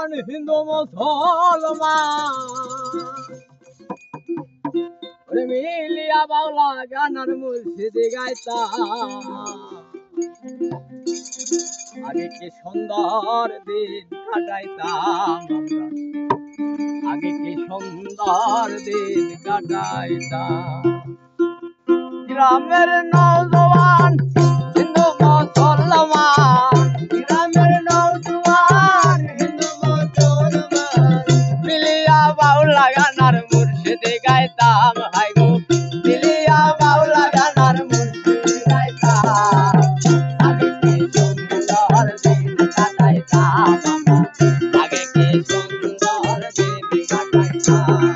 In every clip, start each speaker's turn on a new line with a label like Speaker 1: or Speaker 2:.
Speaker 1: নৌজওয়ান হিন্দু মুসলমান মিলিয়া বাউলা গানার মুর্শিদি গাইতাম আগে কি সুন্দর দিন কাটাইতাম আমরা আগে কি সুন্দর দিন কাটাইতাম গ্রামের নৌজওয়ান হিন্দু মুসলমান গ্রামের নৌজওয়ান হিন্দু মুসলমান মিলিয়া বাউলা গানার মুর্শিদি গাইতাম হাই গো মিলিয়া বাউলা গানার মুর্শিদি গাইতাম আগে কি সুন্দর দিন কাটাইতাম আগে কি সুন্দর দিন কাটাইতাম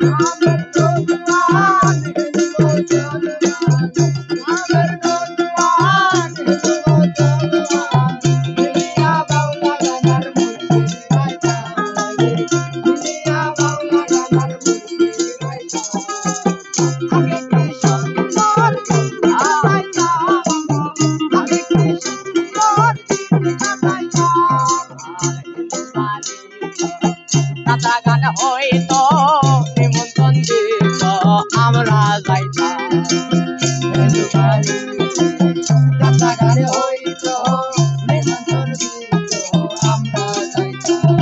Speaker 1: গ্রামের নৌজওয়ান হিন্দু মুসলমান গ্রামের নৌজওয়ান হিন্দু মুসলমান মিলিয়া বাউলা গানার মুর্শিদি গাইতাম মিলিয়া বাউলা গানার মুর্শিদি গাইতাম আগে কি সুন্দর দিন কাটাইতাম আগে কি সুন্দর দিন কাটাইতাম নাচা গান হইতো নিমন্ত্রণ দিত আমরা যাইতাম নাচা গান হইতো নিমন্ত্রণ দিত আমরা যাইতাম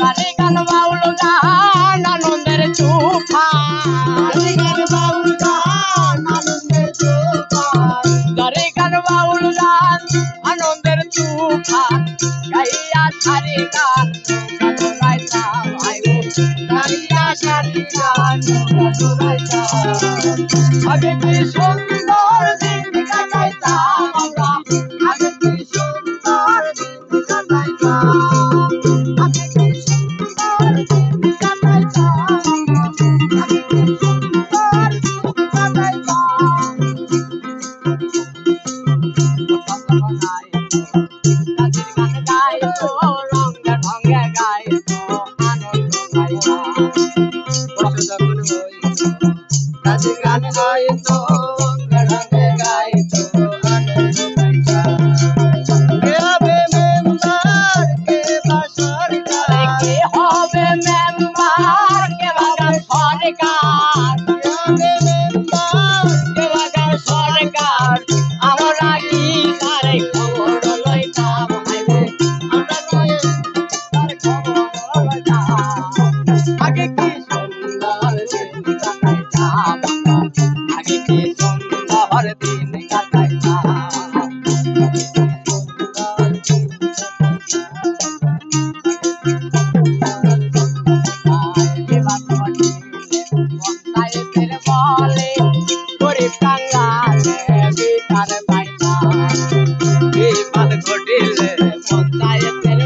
Speaker 1: গানে গান বাউল গান আনন্দের তুফান গানে গান বাউল গান আনন্দের তুফান গানে গান বাউল গান আনন্দের তুফান গাইয়া সারি গান গাইতাম আইগো গাইয়া সারি গান গাইতাম আগে কি সুন্দর দিন কাটাইতাম আমরা আগে কি সুন্দর দিন কাটাইতাম আগে কি সুন্দর দিন কাটাইতাম আগে কি সুন্দর দিন কাটাইতাম গানের গান গাইতো রঙে ঢঙ্গে গাইতো আনন্দ পাইতাম যখন হইতো গানের গান গাইতো রঙে ঢঙ্গে গাইতো আনন্দ পাইতাম কে হবে মেম্বার কে বা সরকার কে হবে মেম্বার কে বাগান সরকার কে হবে মেম্বার কে বাগান সরকার আমরা কি তার খবর লইতাম হাইরে আমরা তার খবর লইতাম আগে কি সুন্দর দিন কাটাইতাম আগে কি সুন্দর দিন কাটাইতাম পঞ্চায়েতের বলে গরিব কাঙ্গালে বিধান পাইতাম বিপদ ঘটিলে পঞ্চায়েতের